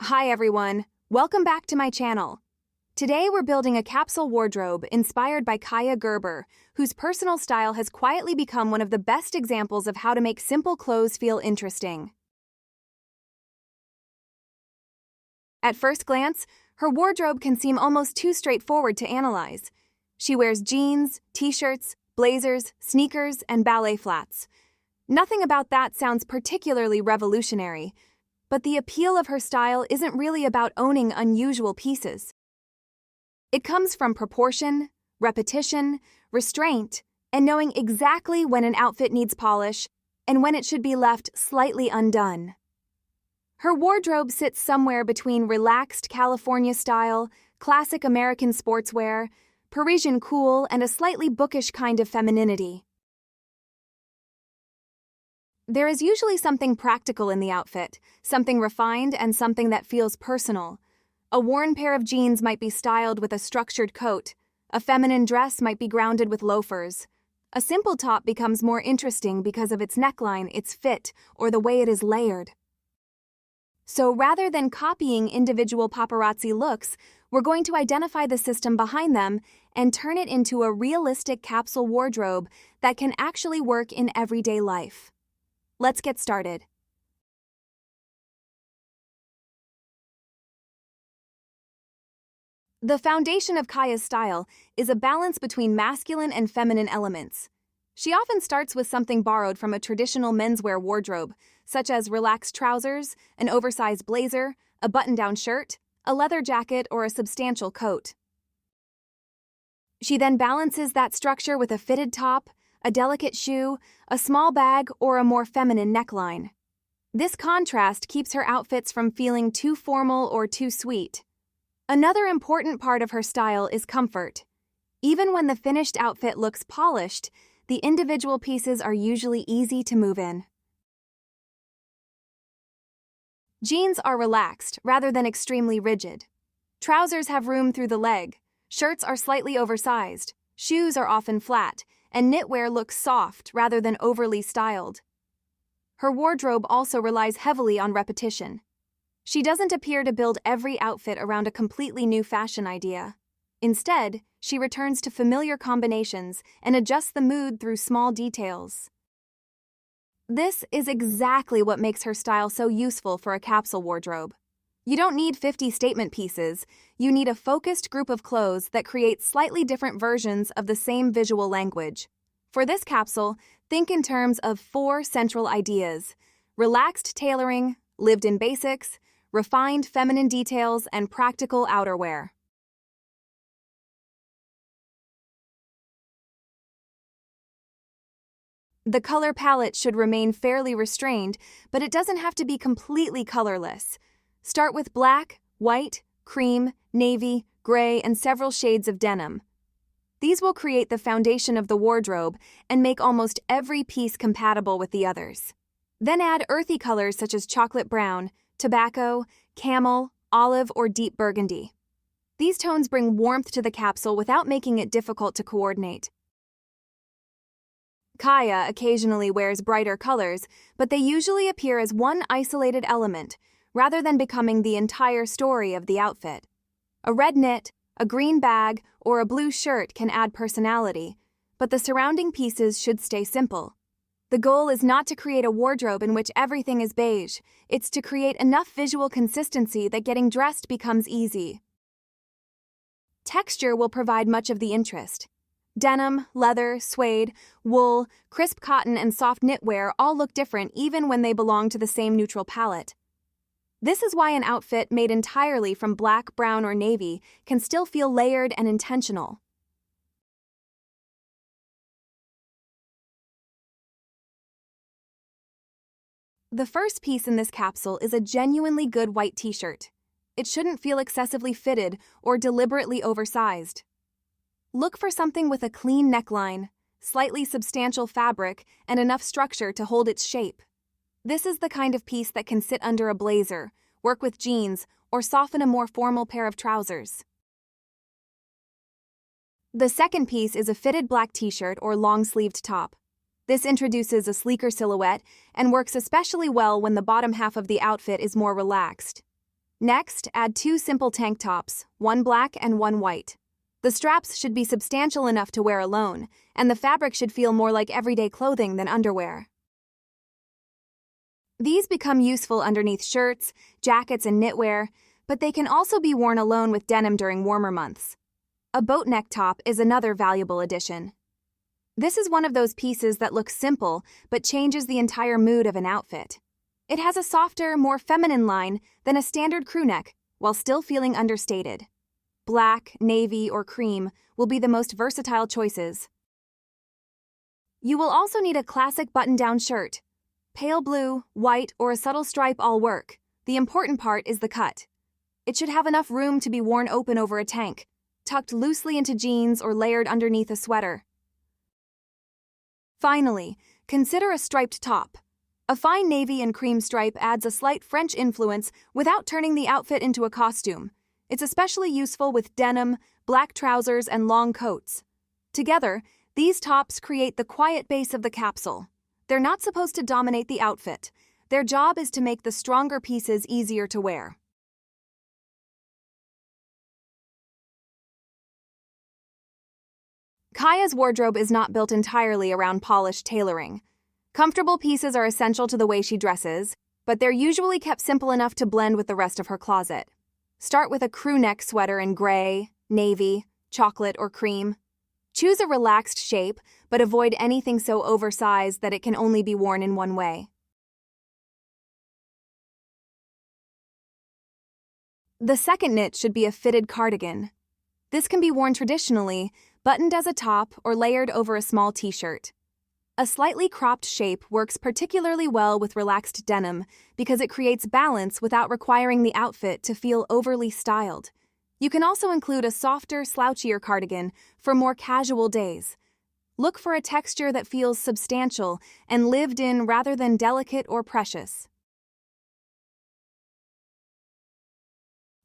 Hi everyone, welcome back to my channel. Today we're building a capsule wardrobe inspired by Kaia Gerber, whose personal style has quietly become one of the best examples of how to make simple clothes feel interesting. At first glance, her wardrobe can seem almost too straightforward to analyze. She wears jeans, t-shirts, blazers, sneakers, and ballet flats. Nothing about that sounds particularly revolutionary. But the appeal of her style isn't really about owning unusual pieces. It comes from proportion, repetition, restraint, and knowing exactly when an outfit needs polish and when it should be left slightly undone. Her wardrobe sits somewhere between relaxed California style, classic American sportswear, Parisian cool, and a slightly bookish kind of femininity. There is usually something practical in the outfit, something refined and something that feels personal. A worn pair of jeans might be styled with a structured coat. A feminine dress might be grounded with loafers. A simple top becomes more interesting because of its neckline, its fit, or the way it is layered. So rather than copying individual paparazzi looks, we're going to identify the system behind them and turn it into a realistic capsule wardrobe that can actually work in everyday life. Let's get started. The foundation of Kaia's style is a balance between masculine and feminine elements. She often starts with something borrowed from a traditional menswear wardrobe, such as relaxed trousers, an oversized blazer, a button-down shirt, a leather jacket, or a substantial coat. She then balances that structure with a fitted top, a delicate shoe, a small bag, or a more feminine neckline. This contrast keeps her outfits from feeling too formal or too sweet. Another important part of her style is comfort. Even when the finished outfit looks polished, the individual pieces are usually easy to move in. Jeans are relaxed rather than extremely rigid. Trousers have room through the leg. Shirts are slightly oversized. Shoes are often flat, and knitwear looks soft rather than overly styled. Her wardrobe also relies heavily on repetition. She doesn't appear to build every outfit around a completely new fashion idea. Instead, she returns to familiar combinations and adjusts the mood through small details. This is exactly what makes her style so useful for a capsule wardrobe. You don't need 50 statement pieces, you need a focused group of clothes that create slightly different versions of the same visual language. For this capsule, think in terms of 4 central ideas: relaxed tailoring, lived-in basics, refined feminine details, and practical outerwear. The color palette should remain fairly restrained, but it doesn't have to be completely colorless. Start with black, white, cream, navy, gray, and several shades of denim. These will create the foundation of the wardrobe and make almost every piece compatible with the others. Then add earthy colors such as chocolate brown, tobacco, camel, olive, or deep burgundy. These tones bring warmth to the capsule without making it difficult to coordinate. Kaia occasionally wears brighter colors, but they usually appear as one isolated element, rather than becoming the entire story of the outfit. A red knit, a green bag, or a blue shirt can add personality, but the surrounding pieces should stay simple. The goal is not to create a wardrobe in which everything is beige, it's to create enough visual consistency that getting dressed becomes easy. Texture will provide much of the interest. Denim, leather, suede, wool, crisp cotton, and soft knitwear all look different even when they belong to the same neutral palette. This is why an outfit made entirely from black, brown, or navy can still feel layered and intentional. The first piece in this capsule is a genuinely good white t-shirt. It shouldn't feel excessively fitted or deliberately oversized. Look for something with a clean neckline, slightly substantial fabric, and enough structure to hold its shape. This is the kind of piece that can sit under a blazer, work with jeans, or soften a more formal pair of trousers. The second piece is a fitted black t-shirt or long-sleeved top. This introduces a sleeker silhouette and works especially well when the bottom half of the outfit is more relaxed. Next, add 2 simple tank tops, one black and one white. The straps should be substantial enough to wear alone, and the fabric should feel more like everyday clothing than underwear. These become useful underneath shirts, jackets, and knitwear, but they can also be worn alone with denim during warmer months. A boat neck top is another valuable addition. This is one of those pieces that looks simple but changes the entire mood of an outfit. It has a softer, more feminine line than a standard crew neck, while still feeling understated. Black, navy, or cream will be the most versatile choices. You will also need a classic button-down shirt. Pale blue, white, or a subtle stripe all work. The important part is the cut. It should have enough room to be worn open over a tank, tucked loosely into jeans or layered underneath a sweater. Finally, consider a striped top. A fine navy and cream stripe adds a slight French influence without turning the outfit into a costume. It's especially useful with denim, black trousers, and long coats. Together, these tops create the quiet base of the capsule. They're not supposed to dominate the outfit. Their job is to make the stronger pieces easier to wear. Kaia's wardrobe is not built entirely around polished tailoring. Comfortable pieces are essential to the way she dresses, but they're usually kept simple enough to blend with the rest of her closet. Start with a crew neck sweater in gray, navy, chocolate, or cream. Choose a relaxed shape, but avoid anything so oversized that it can only be worn in one way. The second knit should be a fitted cardigan. This can be worn traditionally, buttoned as a top or layered over a small t-shirt. A slightly cropped shape works particularly well with relaxed denim because it creates balance without requiring the outfit to feel overly styled. You can also include a softer, slouchier cardigan for more casual days. Look for a texture that feels substantial and lived in rather than delicate or precious.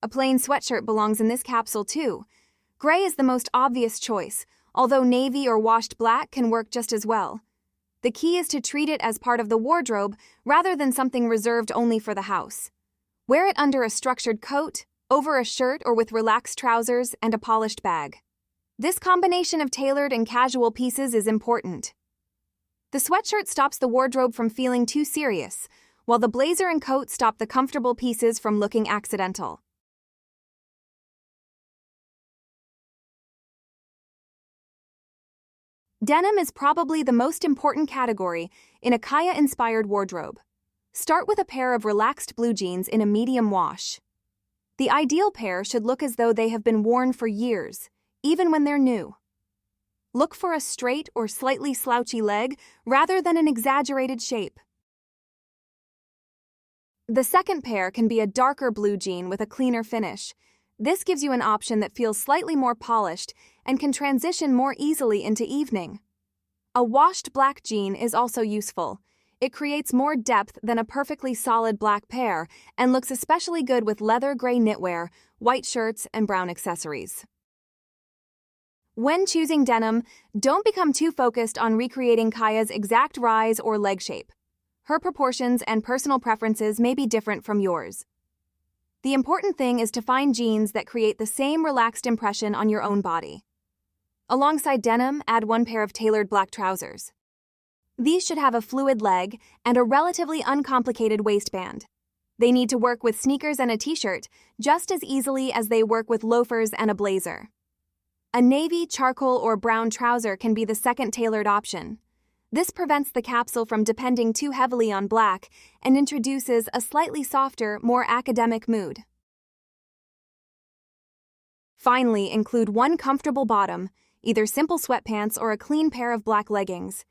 A plain sweatshirt belongs in this capsule too. Gray is the most obvious choice, although navy or washed black can work just as well. The key is to treat it as part of the wardrobe rather than something reserved only for the house. Wear it under a structured coat, over a shirt, or with relaxed trousers and a polished bag. This combination of tailored and casual pieces is important. The sweatshirt stops the wardrobe from feeling too serious, while the blazer and coat stop the comfortable pieces from looking accidental. Denim is probably the most important category in a Kaia-inspired wardrobe. Start with a pair of relaxed blue jeans in a medium wash. The ideal pair should look as though they have been worn for years, even when they're new. Look for a straight or slightly slouchy leg rather than an exaggerated shape. The second pair can be a darker blue jean with a cleaner finish. This gives you an option that feels slightly more polished and can transition more easily into evening. A washed black jean is also useful. It creates more depth than a perfectly solid black pair and looks especially good with leather gray knitwear, white shirts, and brown accessories. When choosing denim, don't become too focused on recreating Kaia's exact rise or leg shape. Her proportions and personal preferences may be different from yours. The important thing is to find jeans that create the same relaxed impression on your own body. Alongside denim, add one pair of tailored black trousers. These should have a fluid leg and a relatively uncomplicated waistband. They need to work with sneakers and a t-shirt just as easily as they work with loafers and a blazer. A navy, charcoal, or brown trouser can be the second tailored option. This prevents the capsule from depending too heavily on black and introduces a slightly softer, more academic mood. Finally, include one comfortable bottom, either simple sweatpants or a clean pair of black leggings.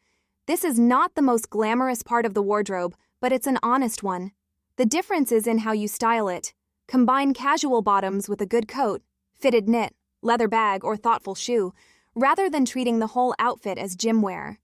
This is not the most glamorous part of the wardrobe, but it's an honest one. The difference is in how you style it. Combine casual bottoms with a good coat, fitted knit, leather bag, or thoughtful shoe, rather than treating the whole outfit as gym wear.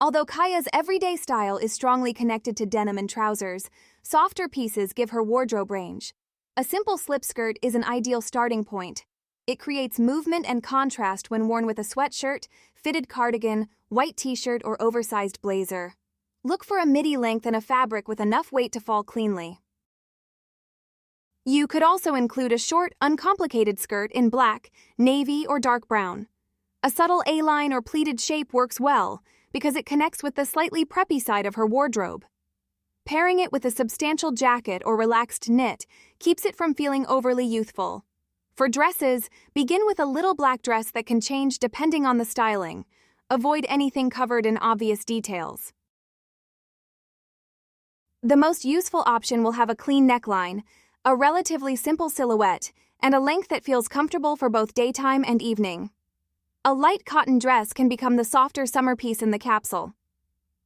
Although Kaia's everyday style is strongly connected to denim and trousers, softer pieces give her wardrobe range. A simple slip skirt is an ideal starting point. It creates movement and contrast when worn with a sweatshirt, fitted cardigan, white t-shirt or oversized blazer. Look for a midi length and a fabric with enough weight to fall cleanly. You could also include a short, uncomplicated skirt in black, navy, or dark brown. A subtle A-line or pleated shape works well because it connects with the slightly preppy side of her wardrobe. Pairing it with a substantial jacket or relaxed knit keeps it from feeling overly youthful. For dresses, begin with a little black dress that can change depending on the styling. Avoid anything covered in obvious details. The most useful option will have a clean neckline, a relatively simple silhouette, and a length that feels comfortable for both daytime and evening. A light cotton dress can become the softer summer piece in the capsule.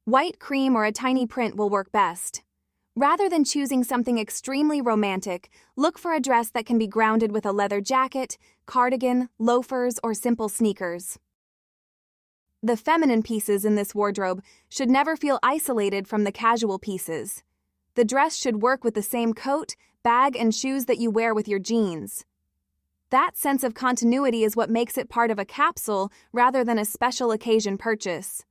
White, cream, or a tiny print will work best. Rather than choosing something extremely romantic, look for a dress that can be grounded with a leather jacket, cardigan, loafers, or simple sneakers. The feminine pieces in this wardrobe should never feel isolated from the casual pieces. The dress should work with the same coat, bag, and shoes that you wear with your jeans. That sense of continuity is what makes it part of a capsule rather than a special occasion purchase.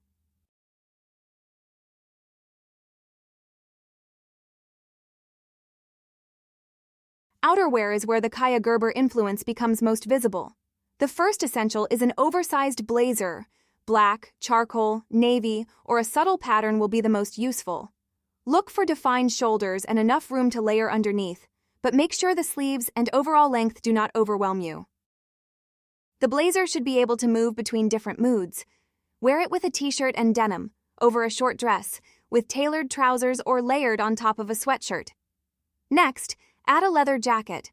Outerwear is where the Kaia Gerber influence becomes most visible. The first essential is an oversized blazer. Black, charcoal, navy, or a subtle pattern will be the most useful. Look for defined shoulders and enough room to layer underneath, but make sure the sleeves and overall length do not overwhelm you. The blazer should be able to move between different moods. Wear it with a t-shirt and denim, over a short dress, with tailored trousers or layered on top of a sweatshirt. Next, add a leather jacket.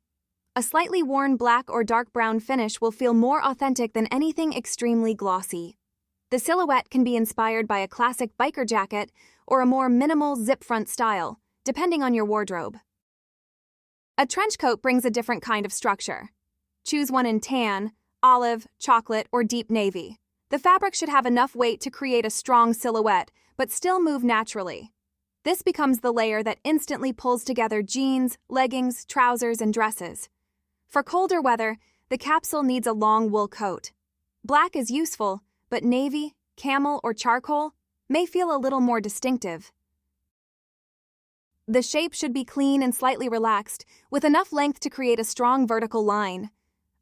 A slightly worn black or dark brown finish will feel more authentic than anything extremely glossy. The silhouette can be inspired by a classic biker jacket or a more minimal zip-front style, depending on your wardrobe. A trench coat brings a different kind of structure. Choose one in tan, olive, chocolate, or deep navy. The fabric should have enough weight to create a strong silhouette, but still move naturally. This becomes the layer that instantly pulls together jeans, leggings, trousers, and dresses. For colder weather, the capsule needs a long wool coat. Black is useful, but navy, camel, or charcoal may feel a little more distinctive. The shape should be clean and slightly relaxed, with enough length to create a strong vertical line.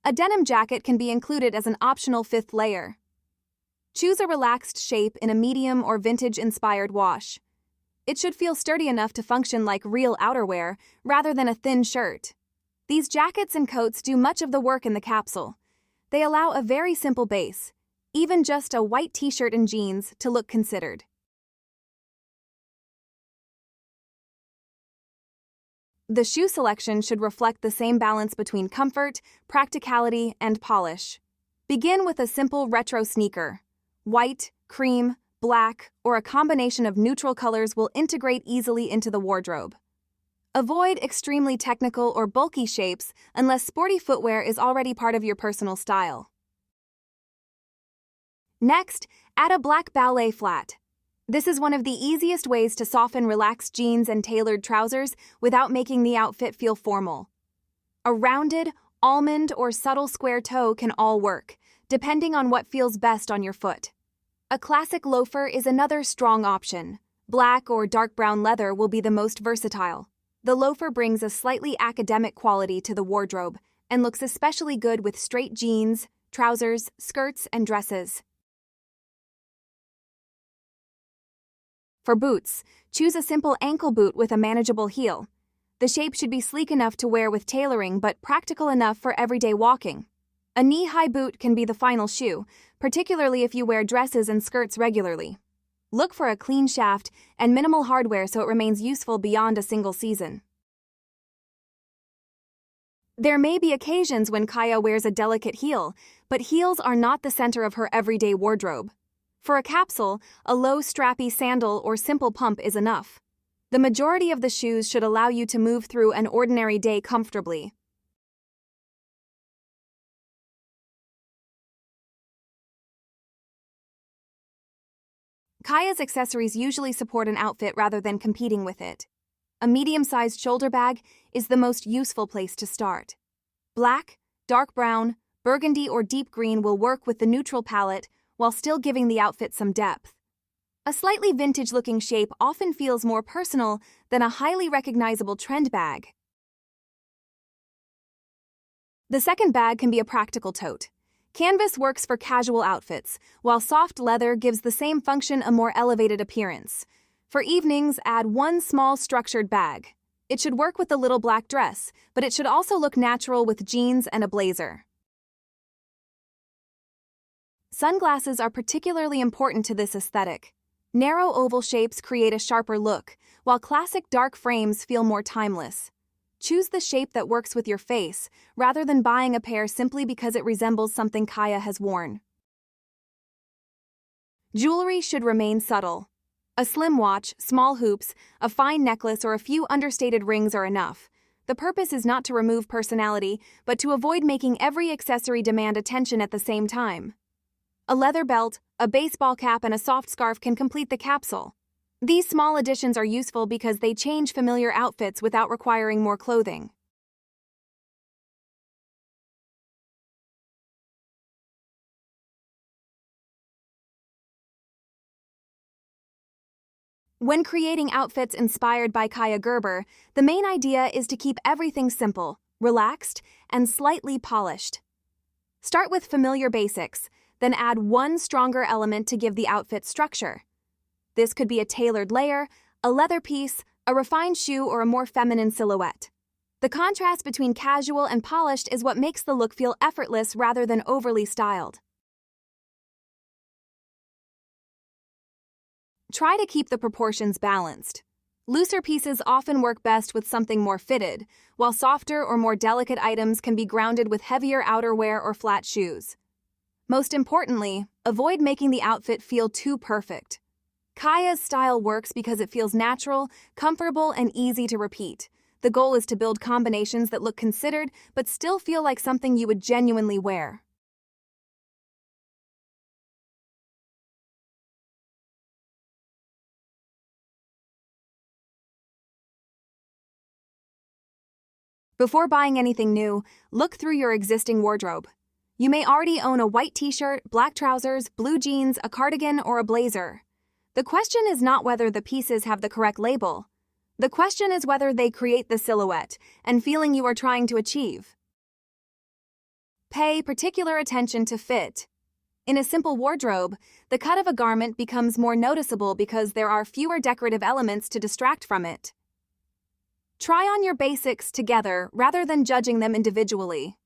A denim jacket can be included as an optional fifth layer. Choose a relaxed shape in a medium or vintage-inspired wash. It should feel sturdy enough to function like real outerwear rather than a thin shirt. These jackets and coats do much of the work in the capsule. They allow a very simple base, even just a white t-shirt and jeans, to look considered. The shoe selection should reflect the same balance between comfort, practicality, and polish. Begin with a simple retro sneaker. White, cream, black, or a combination of neutral colors will integrate easily into the wardrobe. Avoid extremely technical or bulky shapes unless sporty footwear is already part of your personal style. Next, add a black ballet flat. This is one of the easiest ways to soften relaxed jeans and tailored trousers without making the outfit feel formal. A rounded, almond, or subtle square toe can all work, depending on what feels best on your foot. A classic loafer is another strong option. Black or dark brown leather will be the most versatile. The loafer brings a slightly academic quality to the wardrobe and looks especially good with straight jeans, trousers, skirts, and dresses. For boots, choose a simple ankle boot with a manageable heel. The shape should be sleek enough to wear with tailoring but practical enough for everyday walking. A knee-high boot can be the final shoe, particularly if you wear dresses and skirts regularly. Look for a clean shaft and minimal hardware so it remains useful beyond a single season. There may be occasions when Kaia wears a delicate heel, but heels are not the center of her everyday wardrobe. For a capsule, a low strappy sandal or simple pump is enough. The majority of the shoes should allow you to move through an ordinary day comfortably. Kaia's accessories usually support an outfit rather than competing with it. A medium-sized shoulder bag is the most useful place to start. Black, dark brown, burgundy, or deep green will work with the neutral palette, while still giving the outfit some depth. A slightly vintage-looking shape often feels more personal than a highly recognizable trend bag. The second bag can be a practical tote. Canvas works for casual outfits, while soft leather gives the same function a more elevated appearance. For evenings, add one small structured bag. It should work with the little black dress, but it should also look natural with jeans and a blazer. Sunglasses are particularly important to this aesthetic. Narrow oval shapes create a sharper look, while classic dark frames feel more timeless. Choose the shape that works with your face, rather than buying a pair simply because it resembles something Kaia has worn. Jewelry should remain subtle. A slim watch, small hoops, a fine necklace, or a few understated rings are enough. The purpose is not to remove personality, but to avoid making every accessory demand attention at the same time. A leather belt, a baseball cap, and a soft scarf can complete the capsule. These small additions are useful because they change familiar outfits without requiring more clothing. When creating outfits inspired by Kaia Gerber, the main idea is to keep everything simple, relaxed, and slightly polished. Start with familiar basics, then add one stronger element to give the outfit structure. This could be a tailored layer, a leather piece, a refined shoe, or a more feminine silhouette. The contrast between casual and polished is what makes the look feel effortless rather than overly styled. Try to keep the proportions balanced. Looser pieces often work best with something more fitted, while softer or more delicate items can be grounded with heavier outerwear or flat shoes. Most importantly, avoid making the outfit feel too perfect. Kaia's style works because it feels natural, comfortable, and easy to repeat. The goal is to build combinations that look considered but still feel like something you would genuinely wear. Before buying anything new, look through your existing wardrobe. You may already own a white t-shirt, black trousers, blue jeans, a cardigan, or a blazer. The question is not whether the pieces have the correct label. The question is whether they create the silhouette and feeling you are trying to achieve. Pay particular attention to fit. In a simple wardrobe, the cut of a garment becomes more noticeable because there are fewer decorative elements to distract from it. Try on your basics together rather than judging them individually.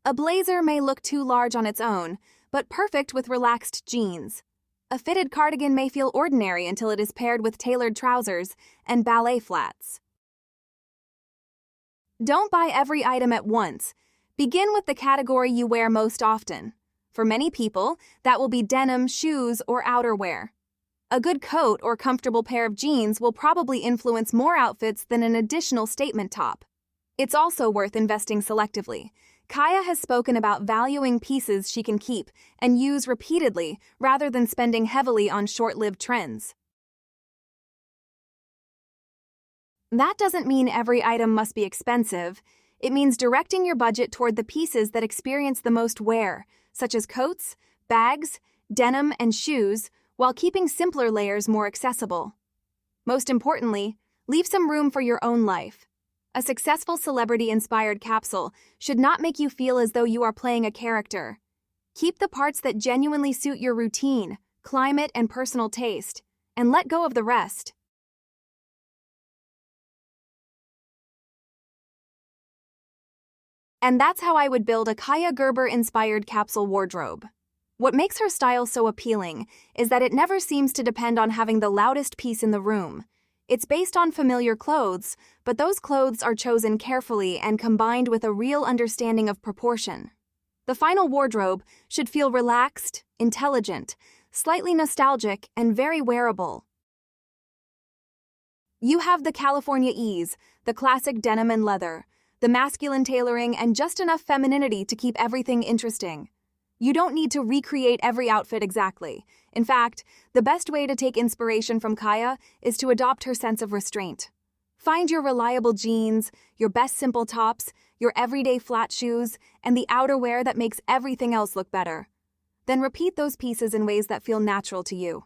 A blazer may look too large on its own, but perfect with relaxed jeans. A fitted cardigan may feel ordinary until it is paired with tailored trousers and ballet flats. Don't buy every item at once. Begin with the category you wear most often. For many people, that will be denim, shoes, or outerwear. A good coat or comfortable pair of jeans will probably influence more outfits than an additional statement top. It's also worth investing selectively. Kaia has spoken about valuing pieces she can keep and use repeatedly rather than spending heavily on short-lived trends. That doesn't mean every item must be expensive. It means directing your budget toward the pieces that experience the most wear, such as coats, bags, denim, and shoes, while keeping simpler layers more accessible. Most importantly, leave some room for your own life. A successful celebrity-inspired capsule should not make you feel as though you are playing a character. Keep the parts that genuinely suit your routine, climate, and personal taste, and let go of the rest. And that's how I would build a Kaia Gerber-inspired capsule wardrobe. What makes her style so appealing is that it never seems to depend on having the loudest piece in the room. It's based on familiar clothes, but those clothes are chosen carefully and combined with a real understanding of proportion. The final wardrobe should feel relaxed, intelligent, slightly nostalgic, and very wearable. You have the California ease, the classic denim and leather, the masculine tailoring, and just enough femininity to keep everything interesting. You don't need to recreate every outfit exactly. In fact, the best way to take inspiration from Kaia is to adopt her sense of restraint. Find your reliable jeans, your best simple tops, your everyday flat shoes, and the outerwear that makes everything else look better. Then repeat those pieces in ways that feel natural to you.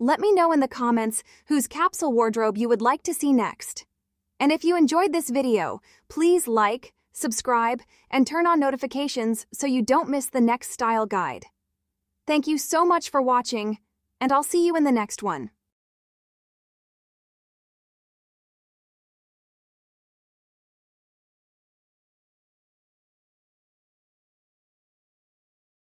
Let me know in the comments whose capsule wardrobe you would like to see next. And if you enjoyed this video, please like, subscribe, and turn on notifications so you don't miss the next style guide. Thank you so much for watching, and I'll see you in the next one.